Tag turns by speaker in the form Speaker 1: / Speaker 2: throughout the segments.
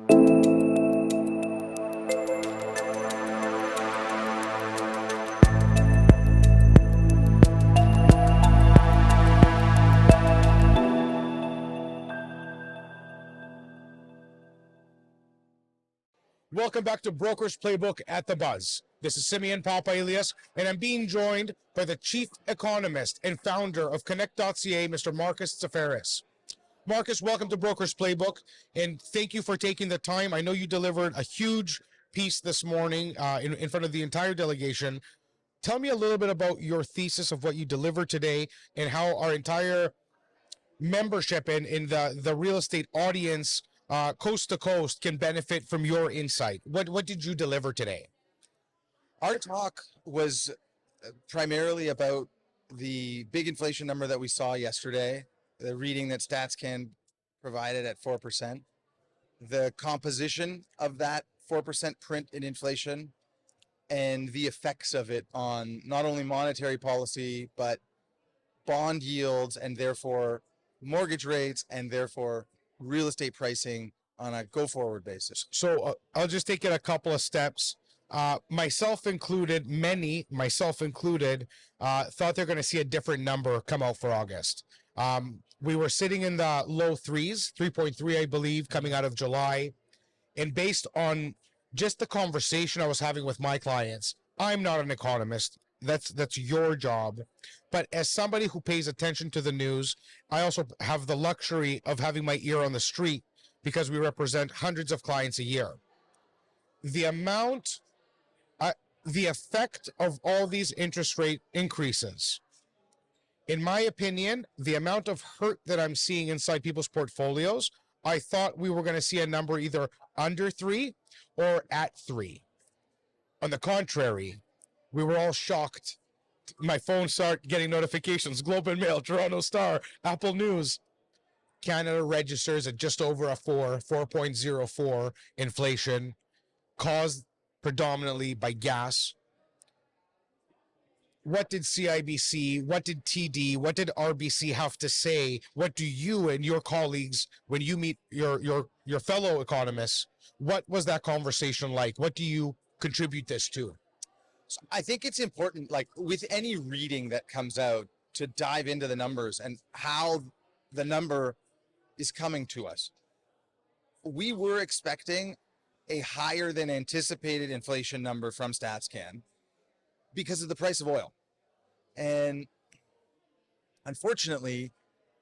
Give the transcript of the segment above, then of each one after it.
Speaker 1: Welcome back to Broker's Playbook at the Buzz. This is Simeon Papailias, and I'm being joined by the chief economist and founder of Cannect.ca, Mr. Marcus Tzaferis. Marcus, welcome to Broker's Playbook, and thank you for taking the time. I know you delivered a huge piece this morning in front of the entire delegation. Tell me a little bit about your thesis of what you delivered today and how our entire membership in the real estate audience coast to coast can benefit from your insight. What did you deliver today?
Speaker 2: Our talk was primarily about the big inflation number that we saw yesterday, the reading that StatsCan provided at 4%, the composition of that 4% print in inflation, and the effects of it on not only monetary policy, but bond yields and therefore mortgage rates and therefore real estate pricing on a go-forward basis.
Speaker 1: So I'll just take it a couple of steps. Myself included, thought they're going to see a different number come out for August. We were sitting in the low threes, 3.3, I believe, coming out of July. And based on just the conversation I was having with my clients, I'm not an economist. That's your job. But as somebody who pays attention to the news, I also have the luxury of having my ear on the street because we represent hundreds of clients a year. The effect of all these interest rate increases, in my opinion, the amount of hurt that I'm seeing inside people's portfolios, I thought we were going to see a number either under 3 or at 3. On the contrary, we were all shocked. My phone started getting notifications. Globe and Mail, Toronto Star, Apple News. Canada registers at just over a 4.04 inflation, caused predominantly by gas. What did CIBC, what did TD, what did RBC have to say? What do you and your colleagues, when you meet your fellow economists, what was that conversation like? What do you contribute this to?
Speaker 2: So I think it's important, like with any reading that comes out, to dive into the numbers and how the number is coming to us. We were expecting a higher than anticipated inflation number from StatsCan because of the price of oil. And unfortunately,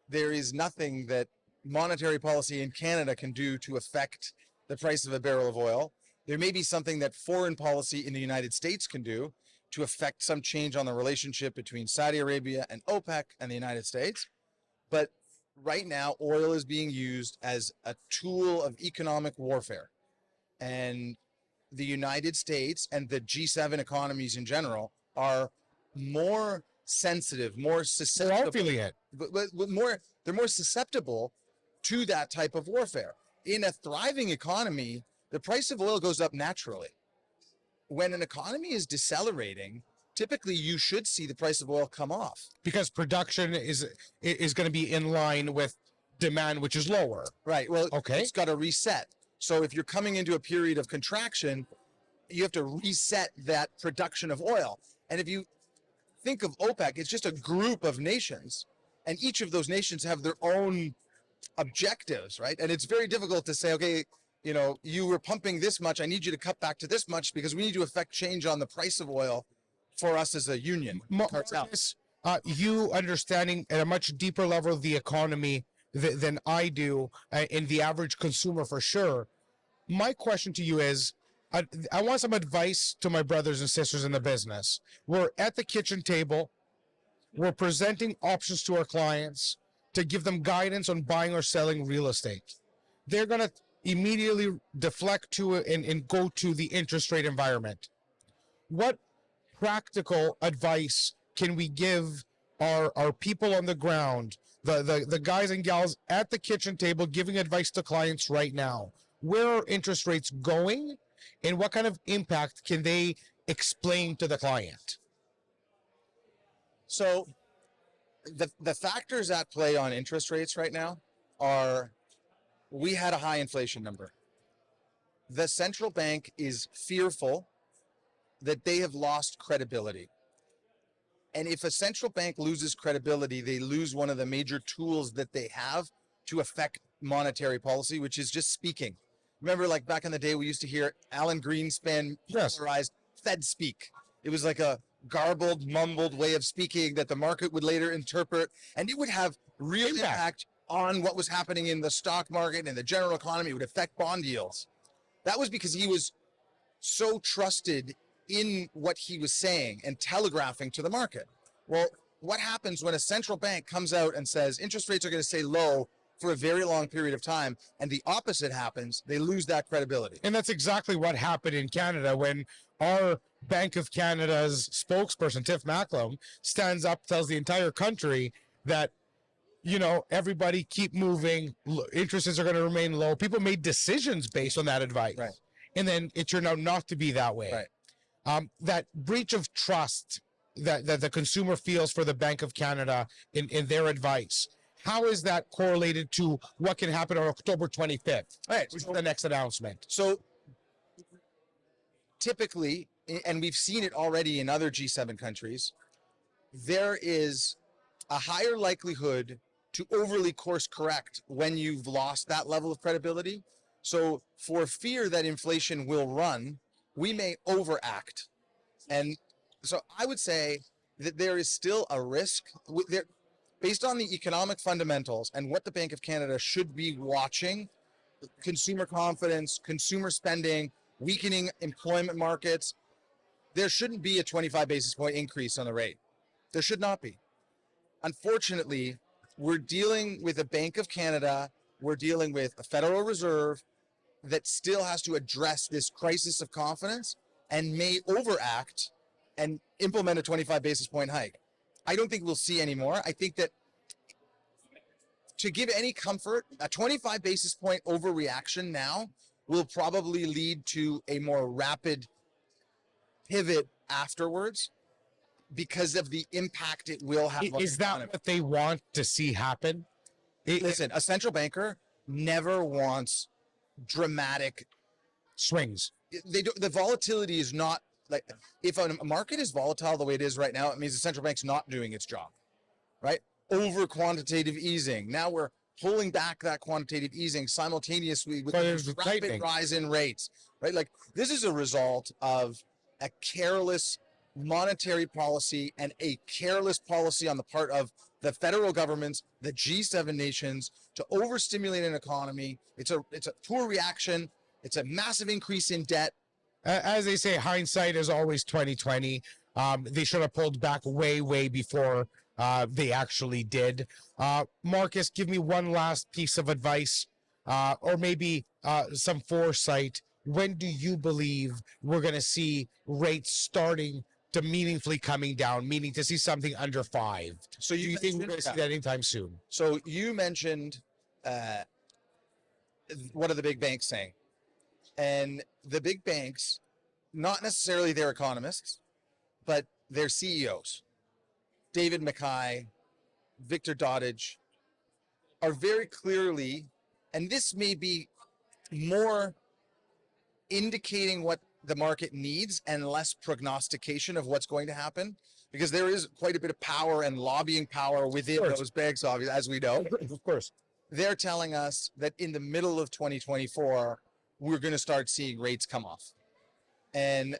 Speaker 2: there is nothing that monetary policy in Canada can do to affect the price of a barrel of oil. There may be something that foreign policy in the United States can do to affect some change on the relationship between Saudi Arabia and OPEC and the United States. But right now, oil is being used as a tool of economic warfare. And the United States and the G7 economies in general are more sensitive, more susceptible.
Speaker 1: They're all feeling it.
Speaker 2: They're more susceptible to that type of warfare. In a thriving economy, the price of oil goes up naturally. When an economy is decelerating, typically you should see the price of oil come off.
Speaker 1: Because production is going to be in line with demand, which is lower.
Speaker 2: Right. Well,
Speaker 1: okay.
Speaker 2: It's got to reset. So if you're coming into a period of contraction, you have to reset that production of oil. And if you think of OPEC, it's just a group of nations, and each of those nations have their own objectives, right? And it's very difficult to say, okay, you know, you were pumping this much, I need you to cut back to this much because we need to affect change on the price of oil for us as a union.
Speaker 1: Marcus, you understanding at a much deeper level of the economy than I do, in the average consumer for sure. My question to you is, I want some advice to my brothers and sisters in the business. We're at the kitchen table. We're presenting options to our clients to give them guidance on buying or selling real estate. They're going to immediately deflect to it and go to the interest rate environment. What practical advice can we give our people on the ground, the guys and gals at the kitchen table giving advice to clients right now? Where are interest rates going, and what kind of impact can they explain to the client?
Speaker 2: So the factors at play on interest rates right now are, we had a high inflation number. the central bank is fearful that they have lost credibility. And if a central bank loses credibility, they lose one of the major tools that they have to affect monetary policy, which is just speaking. Remember, like back in the day, we used to hear Alan Greenspan popularized Fed speak. It was like a garbled, mumbled way of speaking that the market would later interpret, and it would have real impact on what was happening in the stock market and the general economy. It would affect bond yields. That was because he was so trusted in what he was saying and telegraphing to the market. Well, what happens when a central bank comes out and says interest rates are going to stay low for a very long period of time, and the opposite happens? They lose that credibility.
Speaker 1: And that's exactly what happened in Canada when our Bank of Canada's spokesperson, Tiff Macklem, stands up, tells the entire country that, you know, everybody keep moving, interest rates are going to remain low. People made decisions based on that advice.
Speaker 2: Right.
Speaker 1: And then it turned out not to be that way.
Speaker 2: Right.
Speaker 1: That breach of trust that the consumer feels for the Bank of Canada in their advice, how is that correlated to what can happen on October 25th, which is the next announcement?
Speaker 2: So typically, and we've seen it already in other G7 countries, there is a higher likelihood to overly course correct when you've lost that level of credibility. So for fear that inflation will run, we may overact. And so I would say that there is still a risk there, based on the economic fundamentals and what the Bank of Canada should be watching: consumer confidence, consumer spending, weakening employment markets. There shouldn't be a 25 basis point increase on the rate. There should not be. Unfortunately, we're dealing with a Bank of Canada, we're dealing with a Federal Reserve that still has to address this crisis of confidence and may overact and implement a 25 basis point hike. I don't think we'll see any more. I think that to give any comfort, a 25 basis point overreaction now will probably lead to a more rapid pivot afterwards because of the impact it will have.
Speaker 1: Is that what they want to see happen?
Speaker 2: Listen, a central banker never wants dramatic
Speaker 1: swings.
Speaker 2: The volatility is not like, if a market is volatile the way it is right now, it means the central bank's not doing its job, right? Over quantitative easing. Now we're pulling back that quantitative easing simultaneously with a rapid rise in rates, right? Like, this is a result of a careless monetary policy and a careless policy on the part of the federal governments, the G7 nations, to overstimulate an economy. It's a poor reaction. It's a massive increase in debt.
Speaker 1: As they say, hindsight is always 2020. They should have pulled back way before they actually did. Marcus, give me one last piece of advice, or maybe some foresight. When do you believe we're going to see rates starting to meaningfully coming down, meaning to see something under 5? So you think we're going to see that anytime soon?
Speaker 2: So you mentioned what are the big banks saying? And the big banks, not necessarily their economists, but their CEOs, David Mackay, Victor Doddridge, are very clearly, and this may be more indicating what the market needs and less prognostication of what's going to happen, because there is quite a bit of power and lobbying power within those banks, obviously, as we know.
Speaker 1: Of course.
Speaker 2: They're telling us that in the middle of 2024, we're going to start seeing rates come off. And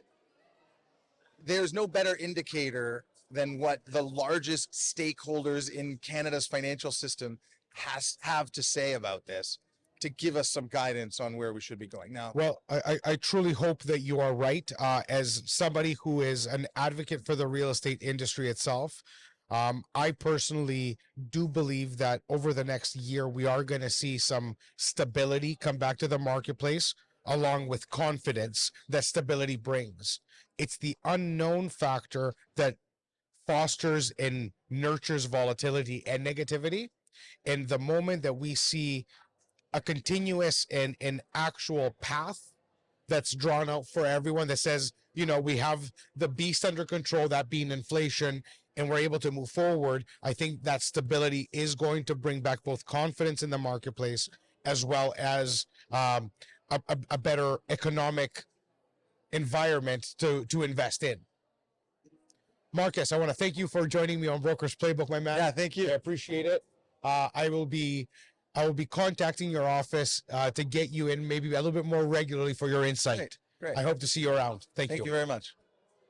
Speaker 2: there's no better indicator than what the largest stakeholders in Canada's financial system have to say about this, to give us some guidance on where we should be going now.
Speaker 1: Well, I truly hope that you are right. As somebody who is an advocate for the real estate industry itself, I personally do believe that over the next year, we are going to see some stability come back to the marketplace, along with confidence that stability brings. It's the unknown factor that fosters and nurtures volatility and negativity. And the moment that we see a continuous and an actual path that's drawn out for everyone that says, you know, we have the beast under control, that being inflation, and we're able to move forward, I think that stability is going to bring back both confidence in the marketplace as well as a better economic environment to invest in. Marcus, I want to thank you for joining me on Broker's Playbook, my man.
Speaker 2: Yeah, thank you.
Speaker 1: I appreciate it. I will be contacting your office to get you in maybe a little bit more regularly for your insight.
Speaker 2: Great.
Speaker 1: I hope to see you around. Thank you.
Speaker 2: Thank you very much.